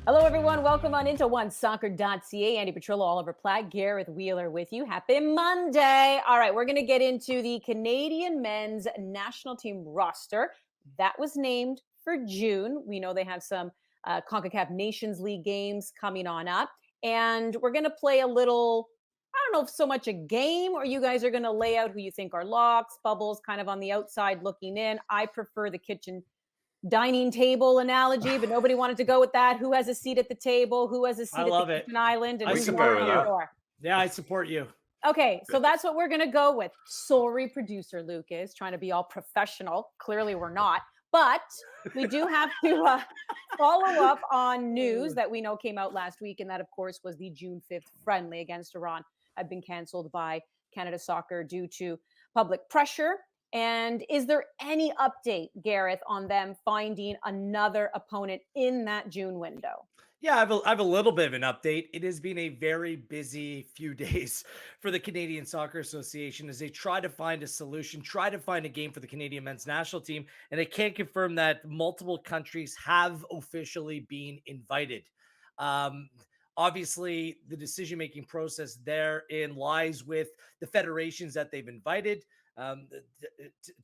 Hello, everyone. Welcome on into OneSoccer.ca. Andy Petrillo, Oliver Platt, Gareth Wheeler with you. Happy Monday. All right, we're going to get into the Canadian men's national team roster. That was named for June. We know they have some Concacaf Nations League games coming on up. And we're going to play a little, I don't know if so much a game, or you guys are going to lay out who you think are locks, bubbles, kind of on the outside looking in. I prefer the kitchen dining table analogy, but nobody wanted to go with that. Who has a seat at the table? Who has a I seat at the love it. kitchen island? And I who's support walking out the you. door? Yeah, I support you. Okay, so that's what we're going to go with. Sorry, producer Lucas, trying to be all professional. Clearly, we're not. But we do have to follow up on news that we know came out last week. And that, of course, was the June 5th friendly against Iran had been canceled by Canada Soccer due to public pressure. And is there any update, Gareth, on them finding another opponent in that June window? Yeah, I have a little bit of an update. It has been a very busy few days for the Canadian Soccer Association as they try to find a solution, try to find a game for the Canadian men's national team. And I can confirm that multiple countries have officially been invited. Um, Obviously, the decision making process therein lies with the federations that they've invited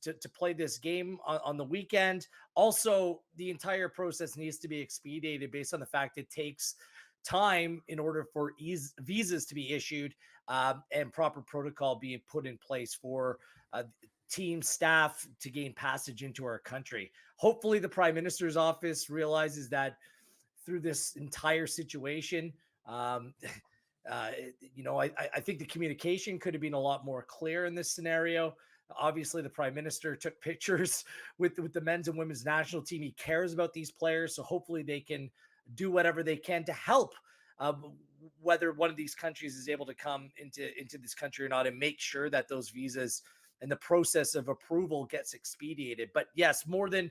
to play this game on the weekend. Also, the entire process needs to be expedited based on the fact it takes time in order for visas to be issued and proper protocol being put in place for team staff to gain passage into our country. Hopefully, the Prime Minister's office realizes that through this entire situation. Um, I think the communication could have been a lot more clear in this scenario. Obviously, the Prime Minister took pictures with the men's and women's national team. He cares about these players, so hopefully they can do whatever they can to help. Whether one of these countries is able to come into this country or not, and make sure that those visas and the process of approval gets expedited. But yes, more than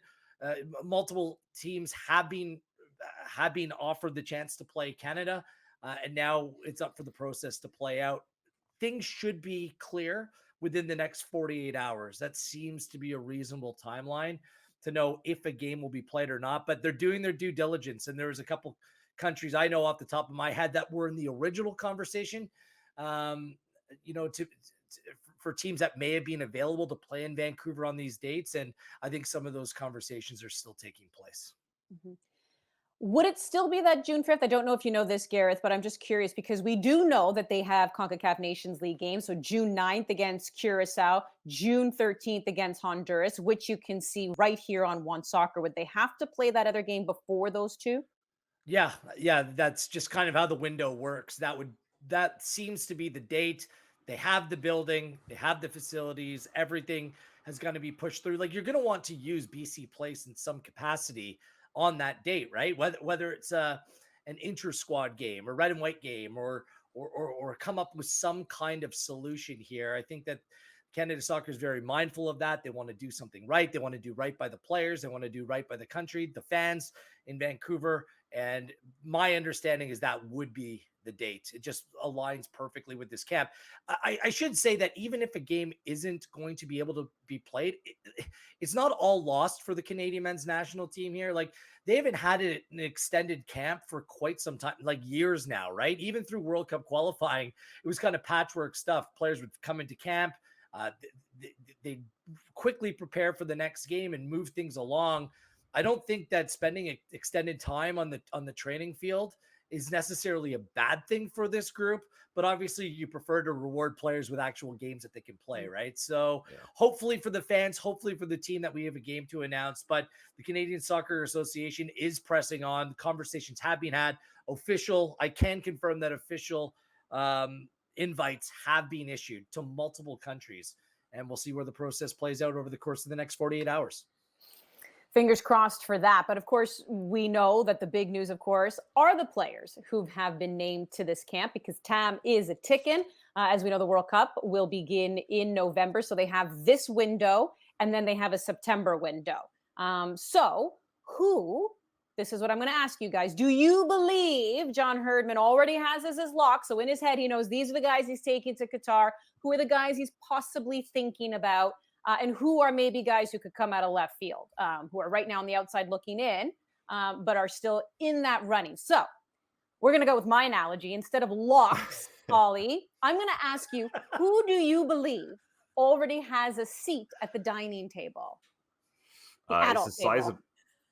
multiple teams have been offered the chance to play Canada. And now it's up for the process to play out. Things should be clear within the next 48 hours. That seems to be a reasonable timeline to know if a game will be played or not. But they're doing their due diligence. And there's a couple countries I know off the top of my head that were in the original conversation, um, for teams that may have been available to play in Vancouver on these dates. And I think some of those conversations are still taking place. Mhm. Would it still be that June 5th? I don't know if you know this, Gareth, but I'm just curious because we do know that they have CONCACAF Nations League games. So June 9th against Curacao, June 13th against Honduras, which you can see right here on One Soccer. Would they have to play that other game before those two? Yeah, that's just kind of how the window works. That seems to be the date. They have the building, they have the facilities, everything has got to be pushed through. Like you're going to want to use BC Place in some capacity on that date, right? Whether it's an inter squad game, or red and white game, or come up with some kind of solution here. I think that Canada Soccer is very mindful of that. They want to do something right. They want to do right by the players. They want to do right by the country, the fans in Vancouver. And my understanding is that would be the date. It just aligns perfectly with this camp. I should say that even if a game isn't going to be able to be played, it's not all lost for the Canadian men's national team here. Like they haven't had an extended camp for quite some time, like years now, right? Even through World Cup qualifying, it was kind of patchwork stuff. Players would come into camp. Uh, they quickly prepare for the next game and move things along. I don't think that spending extended time on the training field is necessarily a bad thing for this group, but obviously you prefer to reward players with actual games that they can play, right? So Yeah. hopefully for the fans, hopefully for the team that we have a game to announce, but the Canadian Soccer Association is pressing on. Conversations have been had. I can confirm that official invites have been issued to multiple countries, and we'll see where the process plays out over the course of the next 48 hours. Fingers crossed for that. But of course, we know that the big news, of course, are the players who have been named to this camp because TAM is a ticking. As we know, the World Cup will begin in November. So they have this window and then they have a September window. So who, this is what I'm going to ask you guys. Do you believe John Herdman already has as his lock? So in his head, he knows these are the guys he's taking to Qatar. Who are the guys he's possibly thinking about? And who are maybe guys who could come out of left field, who are right now on the outside looking in? but are still in that running. So we're going to go with my analogy. Instead of locks, Ollie, I'm going to ask you, who do you believe already has a seat at the dining table? The It's adult a table.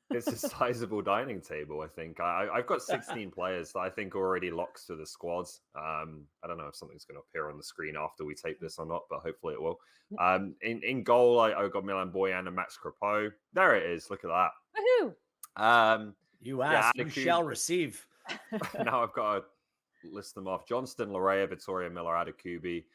it's a sizable dining table. I think I've got 16 players that I think already locks to the squads. I don't know if something's going to appear on the screen after we tape this or not, but hopefully it will. In goal, I've got Milan Boyan and Max Crepeau. There it is. Look at that. Woohoo! You yeah, ask, you shall receive. Now I've got to list them off. Johnston, Larea, Vittoria, Miller, Adakubi.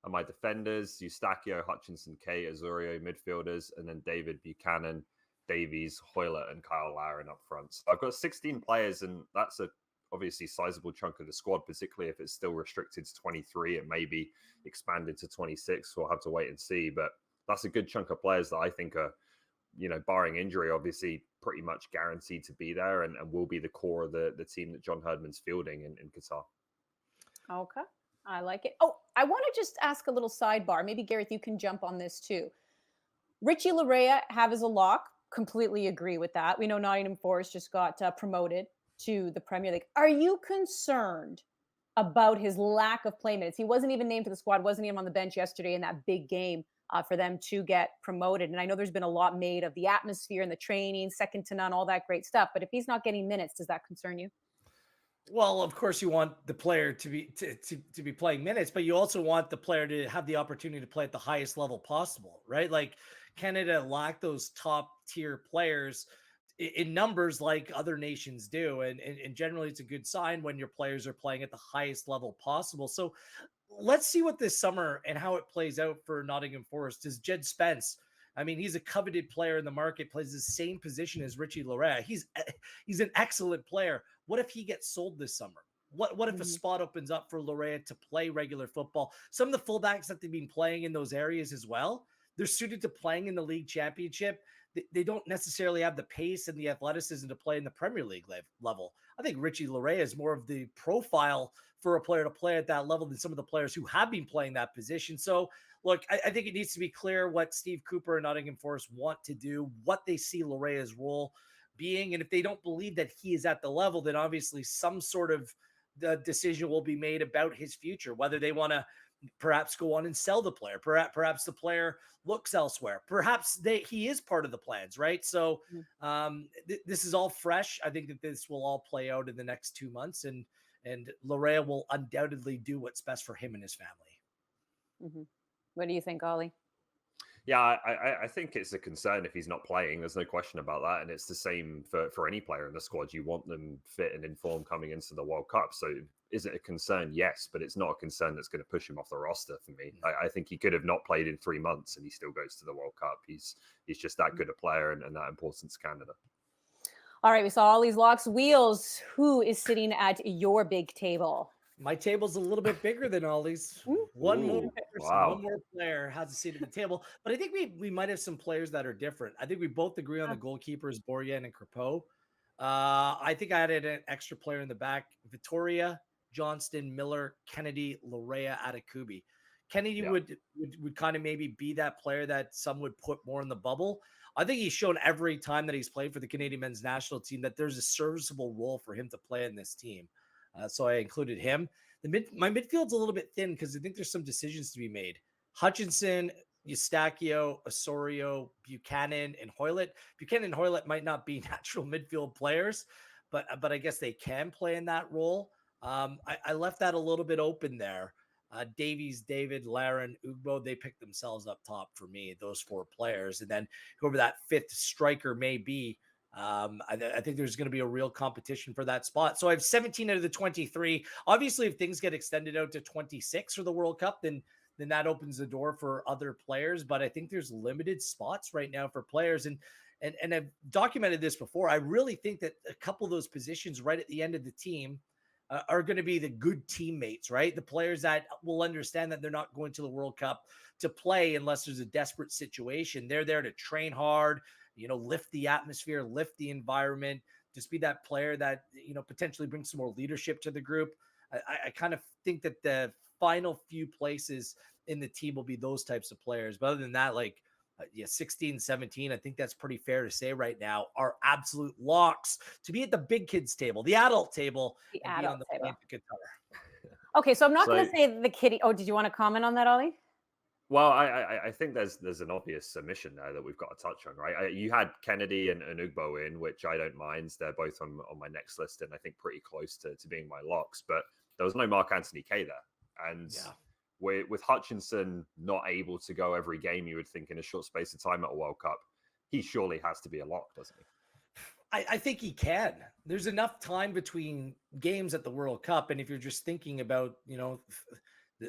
And my defenders, Eustachio, Hutchinson, Kate, Azurio, midfielders, and then David Buchanan, Davies, Hoylett, and Kyle Laren up front. So I've got 16 players, and that's a obviously sizable chunk of the squad, particularly if it's still restricted to 23. It may be expanded to 26. We'll have to wait and see. But that's a good chunk of players that I think are, barring injury, obviously pretty much guaranteed to be there and will be the core of the team that John Herdman's fielding in Qatar. Okay. I like it. Oh, I want to just ask a little sidebar. Maybe, Gareth, you can jump on this too. Richie Larea have as a lock. Completely agree with that. We know Nottingham Forest just got promoted to the Premier League. Are you concerned about his lack of play minutes? He wasn't even named to the squad, wasn't even on the bench yesterday in that big game for them to get promoted. And I know there's been a lot made of the atmosphere and the training, second to none, all that great stuff. But if he's not getting minutes, does that concern you? Well, of course, you want the player to be playing minutes, but you also want the player to have the opportunity to play at the highest level possible, right? Like Canada lack those top tier players in numbers like other nations do, and generally it's a good sign when your players are playing at the highest level possible. So let's see what this summer and how it plays out for Nottingham Forest. Is Jed Spence? I mean, he's a coveted player in the market, plays the same position as Richie Larea. He's an excellent player. What if he gets sold this summer? What if a spot opens up for Larea to play regular football? Some of the fullbacks that they've been playing in those areas as well, they're suited to playing in the league championship. They don't necessarily have the pace and the athleticism to play in the Premier League level. I think Richie Larea is more of the profile for a player to play at that level than some of the players who have been playing that position. So, look, I think it needs to be clear what Steve Cooper and Nottingham Forest want to do, what they see Larea's role being. And if they don't believe that he is at the level, then obviously some sort of decision will be made about his future, whether they want to perhaps go on and sell the player. Perhaps the player looks elsewhere. Perhaps he is part of the plans, right? So this is all fresh. I think that this will all play out in the next 2 months, and Larea will undoubtedly do what's best for him and his family. What do you think, Ollie? Yeah, I think it's a concern if he's not playing. There's no question about that. And it's the same for any player in the squad. You want them fit and informed coming into the World Cup. So is it a concern? Yes, but it's not a concern that's going to push him off the roster for me. I think he could have not played in 3 months and he still goes to the World Cup. He's just that good a player and that important to Canada. All right, we saw all these locks. Wheels, who is sitting at your big table? My table's a little bit bigger than Ollie's. One more player has a seat at the table, but I think we might have some players that are different. I think we both agree on the goalkeepers, Borjan and Crepeau. I think I added an extra player in the back: Vittoria, Johnston, Miller, Kennedy, Larea, Adakubi. Kennedy would kind of maybe be that player that some would put more in the bubble. I think he's shown every time that he's played for the Canadian men's national team that there's a serviceable role for him to play in this team. So I included him. My midfield's a little bit thin because I think there's some decisions to be made. Hutchinson, Eustachio, Osorio, Buchanan, and Hoylett. Buchanan and Hoylett might not be natural midfield players, but I guess they can play in that role. I left that a little bit open there. Davies, David, Laren, Ugbo, they picked themselves up top for me, those 4 players. And then whoever that 5th striker may be, I think there's going to be a real competition for that spot. So I have 17 out of the 23. Obviously, if things get extended out to 26 for the World Cup, then that opens the door for other players. But I think there's limited spots right now for players. And I've documented this before. I really think that a couple of those positions right at the end of the team are going to be the good teammates, right? The players that will understand that they're not going to the World Cup to play unless there's a desperate situation. They're there to train hard, lift the atmosphere, lift the environment, just be that player that, potentially brings some more leadership to the group. I kind of think that the final few places in the team will be those types of players. But other than that, like yeah, 16, 17, I think that's pretty fair to say right now, are absolute locks to be at the big kids table, the adult table, The and be on adult the table. plane to Qatar. Okay, so I'm not going So, to say the kiddie. Oh, did you want to comment on that, Ollie? well, I think there's an obvious submission there that we've got to touch on, right? You had Kennedy and Ugbo in, which I don't mind. They're both on my next list, and I think pretty close to being my locks. But there was no Mark Anthony Kaye there, and with Hutchinson not able to go every game, you would think in a short space of time at a World Cup, he surely has to be a lock, doesn't he? I think he can. There's enough time between games at the World Cup, and if you're just thinking about,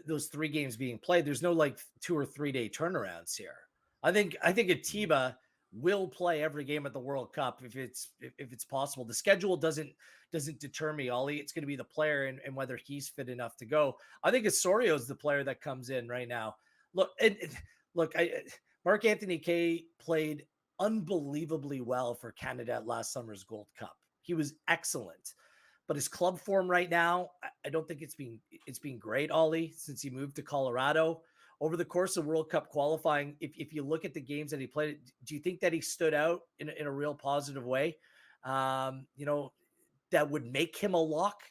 those 3 games being played, there's no like 2 or 3 day turnarounds here. I think Atiba will play every game at the World Cup if it's possible. The schedule doesn't deter me, Ollie. It's going to be the player and whether he's fit enough to go. I think Osorio's the player that comes in right now. Look, Mark Anthony Kaye played unbelievably well for Canada at last summer's Gold Cup. He was excellent, but his club form right now, I don't think it's been great, Ollie, since he moved to Colorado. Over the course of World Cup qualifying, if you look at the games that he played, do you think that he stood out in a real positive way? That would make him a lock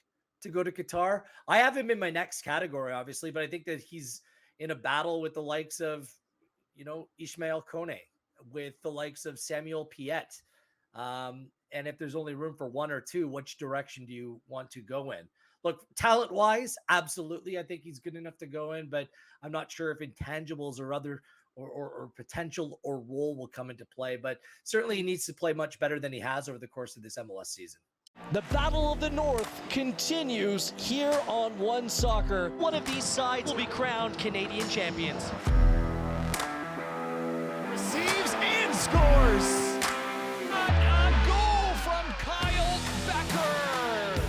to go to Qatar. I have him in my next category, obviously, but I think that he's in a battle with the likes of, Ismail Kone, with the likes of Samuel Piet. And if there's only room for 1 or 2, which direction do you want to go in? Look, talent-wise, absolutely, I think he's good enough to go in, but I'm not sure if intangibles or other or potential or role will come into play. But certainly he needs to play much better than he has over the course of this MLS season. The Battle of the North continues here on One Soccer. One of these sides will be crowned Canadian champions. Receives and scores! A goal from Kyle Becker!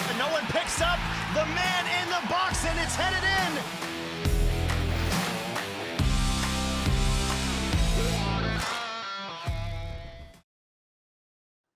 And no one picks up the man in the box, and it's headed in!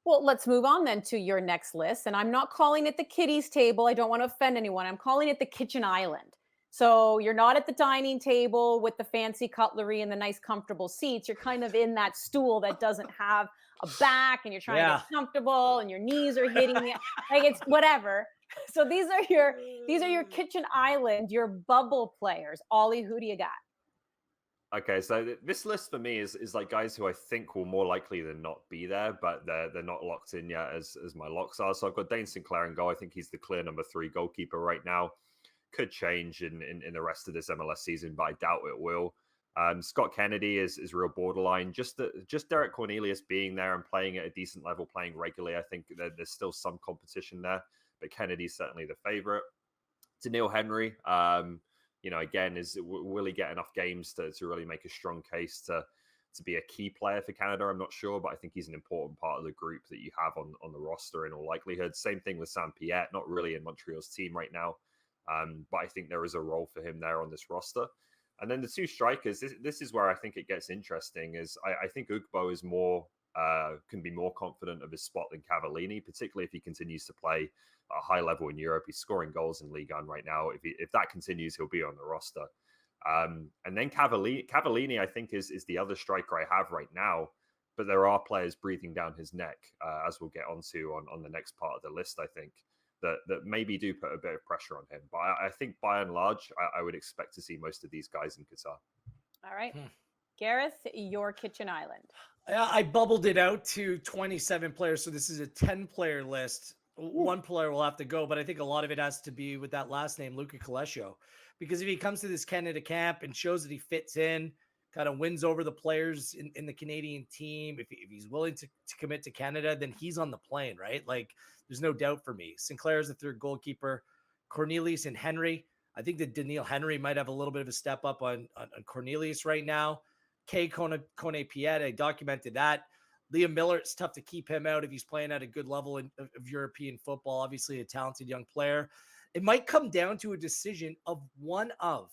Well, let's move on then to your next list. And I'm not calling it the kiddies table. I don't want to offend anyone. I'm calling it the kitchen island. So you're not at the dining table with the fancy cutlery and the nice comfortable seats. You're kind of in that stool that doesn't have a back, and you're trying to get comfortable, and your knees are hitting the like it's whatever. So these are your kitchen island, your bubble players. Ollie, who do you got? Okay, so this list for me is like guys who I think will more likely than not be there, but they're not locked in yet as my locks are. So I've got Dayne St in goal. I think he's the clear number 3 goalkeeper right now. Could change in the rest of this MLS season, but I doubt it will. Scott Kennedy is real borderline. Just Derek Cornelius being there and playing at a decent level, playing regularly, I think there's still some competition there, but Kennedy's certainly the favorite. Daniil Henry, again, will he get enough games to really make a strong case to be a key player for Canada? I'm not sure, but I think he's an important part of the group that you have on the roster in all likelihood. Same thing with Sam Piet, not really in Montreal's team right now, but I think there is a role for him there on this roster. And then the 2 strikers, this is where I think it gets interesting, is I think Ugbo is can be more confident of his spot than Cavallini, particularly if he continues to play at a high level in Europe. He's scoring goals in Ligue 1 right now. If that continues, he'll be on the roster. And then Cavallini, I think, is the other striker I have right now, but there are players breathing down his neck, as we'll get onto on the next part of the list, I think, that maybe do put a bit of pressure on him. But I think by and large, I would expect to see most of these guys in Qatar. All right. Gareth, your kitchen island. I bubbled it out to 27 players. So this is a 10-player list. One player will have to go, but I think a lot of it has to be with that last name, Lucas Cavallini. Because if he comes to this Canada camp and shows that he fits in, kind of wins over the players in the Canadian team, if he's willing to commit to Canada, then he's on the plane, right? Like, there's no doubt for me. Sinclair is the 3rd goalkeeper. Cornelius and Henry. I think that Daniil Henry might have a little bit of a step up on Cornelius right now. Kone Piet, I documented that. Liam Miller, it's tough to keep him out if he's playing at a good level of European football. Obviously, a talented young player. It might come down to a decision of one of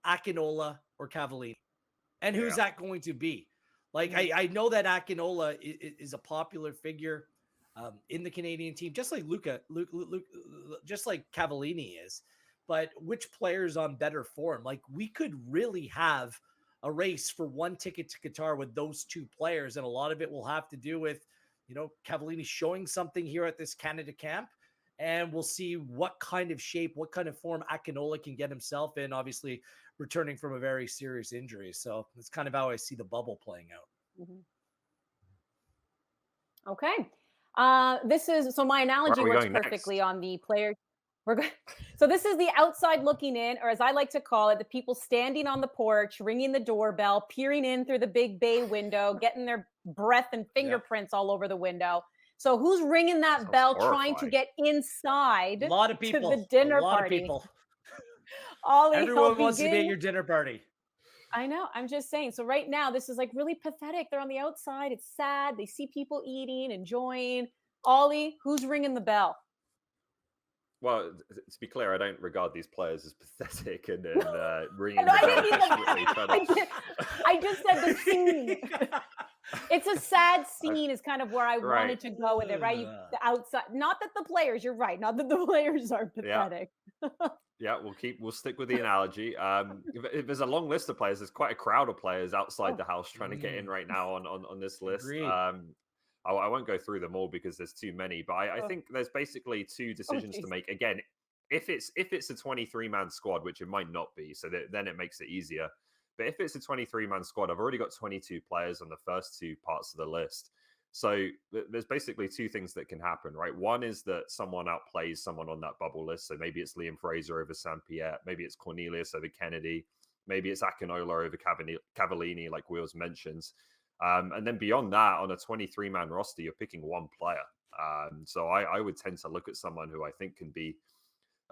Akinola or Cavallini. And who's that going to be? Like, I know that Akinola is a popular figure in the Canadian team, just like Luca, just like Cavallini is. but which player's on better form? Like, we could really have a race for one ticket to Qatar with those two players. And a lot of it will have to do with, Cavallini showing something here at this Canada camp. And we'll see what kind of shape, what kind of form Akinola can get himself in, obviously returning from a very serious injury. So that's kind of how I see the bubble playing out. Okay. So my analogy works perfectly on the players. So this is the outside looking in, or as I like to call it, the people standing on the porch, ringing the doorbell, peering in through the big bay window, getting their breath and fingerprints all over the window. So who's ringing that bell, trying to get inside? A lot of people. To the dinner a lot party. Of people. Ollie, everyone wants to be at your dinner party. I know. I'm just saying. So right now, this is like really pathetic. They're on the outside. It's sad. They see people eating, enjoying. Ollie, who's ringing the bell? Well, to be clear, I don't regard these players as pathetic and ringing No, the bell. I just said the scene. It's a sad scene is kind of where I wanted to go with it, right? The outside, not that the players, you're right, not that the players are pathetic. Yeah, we'll stick with the analogy. If there's a long list of players, there's quite a crowd of players outside the house trying to get in right now on this list. I won't go through them all because there's too many, but I think there's basically two decisions to make. Again, if it's a 23-man squad, which it might not be, so then it makes it easier. But if it's a 23-man squad, I've already got 22 players on the first two parts of the list. So there's basically two things that can happen, right? One is that someone outplays someone on that bubble list. So maybe it's Liam Fraser over St-Pierre. Maybe it's Cornelius over Kennedy. Maybe it's Akinola over Cavallini, like Wheels mentions. And then beyond that, on a 23-man roster, you're picking one player. So I would tend to look at someone who I think can be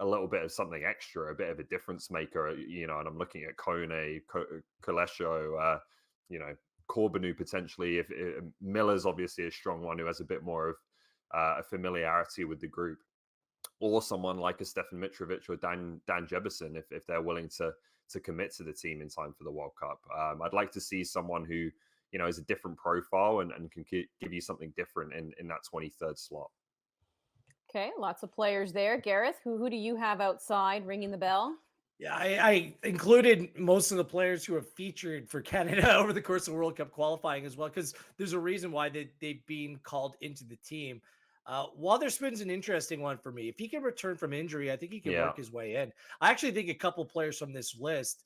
a little bit of something extra, a bit of a difference maker, and I'm looking at Kone, Kolesho, Corbinu potentially. If Miller's obviously a strong one who has a bit more of a familiarity with the group, or someone like a Stefan Mitrovic or Dan Jebison, if they're willing to commit to the team in time for the World Cup. I'd like to see someone who is a different profile and can give you something different in that 23rd slot. Okay, lots of players there. Gareth, who do you have outside ringing the bell? Yeah, I included most of the players who have featured for Canada over the course of World Cup qualifying as well, because there's a reason why they've been called into the team. Witherspoon's an interesting one for me. If he can return from injury, I think he can work his way in. I actually think a couple players from this list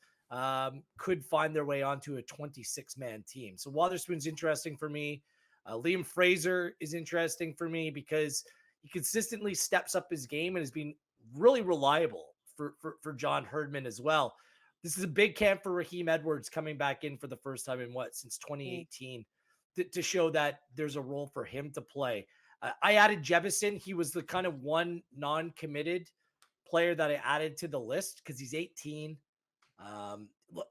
could find their way onto a 26-man team. So Witherspoon's interesting for me. Liam Fraser is interesting for me because he consistently steps up his game and has been really reliable for John Herdman as well. This is a big camp for Raheem Edwards coming back in for the first time since 2018 to show that there's a role for him to play. I added Jebison. He was the kind of one non-committed player that I added to the list because he's 18.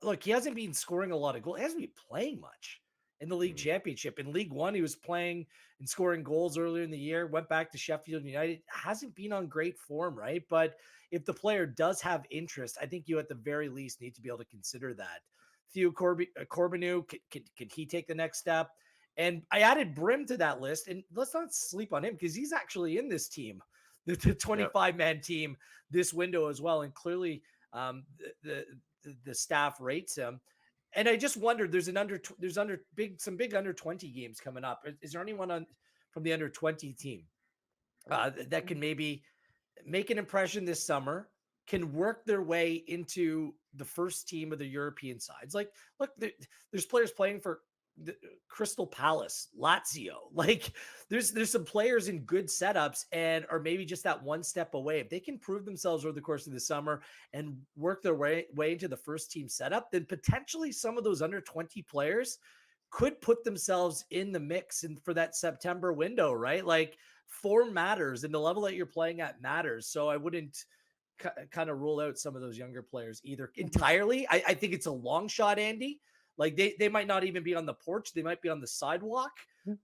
Look, he hasn't been scoring a lot of goals. He hasn't been playing much in the league championship. In League One, he was playing and scoring goals earlier in the year, went back to Sheffield United, hasn't been on great form, right? But if the player does have interest, I think you at the very least need to be able to consider that. Theo Corbinu, can he take the next step? And I added Brim to that list, and let's not sleep on him because he's actually in this team, the 25-man team this window as well. And clearly the staff rates him. And I just wondered, there's some big under 20 games coming up. Is there anyone from the under 20 team that can maybe make an impression this summer, can work their way into the first team of the European sides? Like, look, there's players playing for the Crystal Palace, Lazio. Like, there's some players in good setups and are maybe just that one step away. If they can prove themselves over the course of the summer and work their way into the first team setup, then potentially some of those under 20 players could put themselves in the mix and for that September window, right? Like, form matters and the level that you're playing at matters. So I wouldn't kind of rule out some of those younger players either entirely. I think it's a long shot, Andy. Like they might not even be on the porch. They might be on the sidewalk,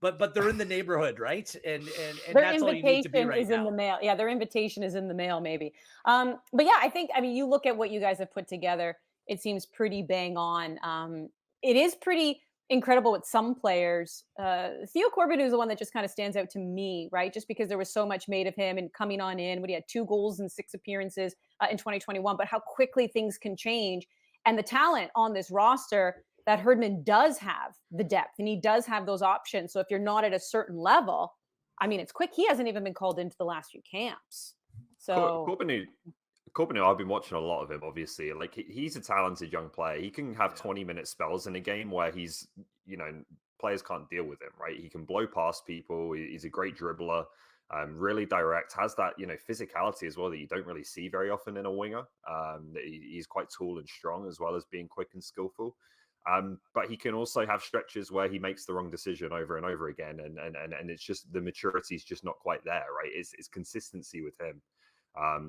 but they're in the neighborhood, right? And that's all you need to be right now. In the mail. Yeah, their invitation is in the mail, maybe. But yeah, I mean, you look at what you guys have put together. It seems pretty bang on. It is pretty incredible with some players. Theo Corbin is the one that just kind of stands out to me, right? Just because there was so much made of him and coming on in when he had 2 goals and 6 appearances in 2021, but how quickly things can change. And the talent on this roster that Herdman does have the depth and he does have those options. So if you're not at a certain level, I mean, it's quick. He hasn't even been called into the last few camps. So Corbin, I've been watching a lot of him, obviously. Like, he's a talented young player. He can have 20-minute spells in a game where he's, players can't deal with him, right? He can blow past people. He's a great dribbler, really direct, has that, physicality as well that you don't really see very often in a winger. He's quite tall and strong as well as being quick and skillful. But he can also have stretches where he makes the wrong decision over and over again. And it's just the maturity is just not quite there, right? It's consistency with him.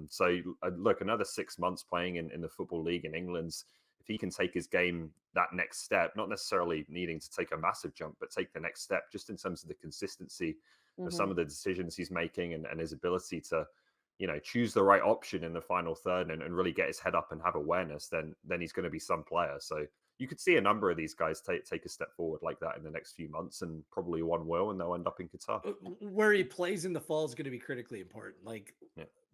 So look, another 6 months playing in the Football League in England, if he can take his game that next step, not necessarily needing to take a massive jump, but take the next step just in terms of the consistency of some of the decisions he's making and his ability to, choose the right option in the final third and really get his head up and have awareness, then he's going to be some player. So you could see a number of these guys take a step forward like that in the next few months, and probably one will, and they'll end up in Qatar. Where he plays in the fall is going to be critically important. Like,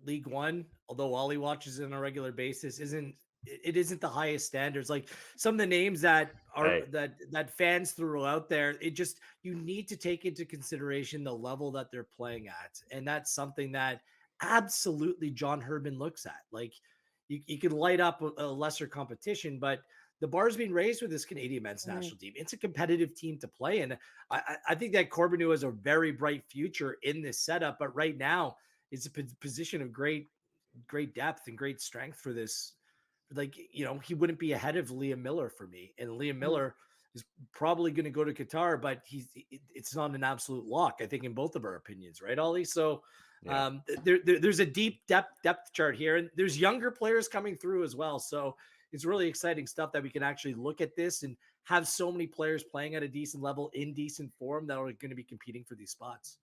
League One, although Ollie watches it on a regular basis, isn't the highest standards. Like some of the names that are that fans threw out there, it just, you need to take into consideration the level that they're playing at, and that's something that absolutely John Herdman looks at. Like, you can light up a lesser competition, but the bar's being raised with this Canadian men's national team. It's a competitive team to play in. I think that Corbin has a very bright future in this setup, but right now it's a position of great depth and great strength for this. Like, he wouldn't be ahead of Liam Miller for me. And Liam Miller is probably going to go to Qatar, but it's not an absolute lock, I think, in both of our opinions, right, Ollie? So there's a deep depth chart here, and there's younger players coming through as well. So it's really exciting stuff that we can actually look at this and have so many players playing at a decent level in decent form that are going to be competing for these spots.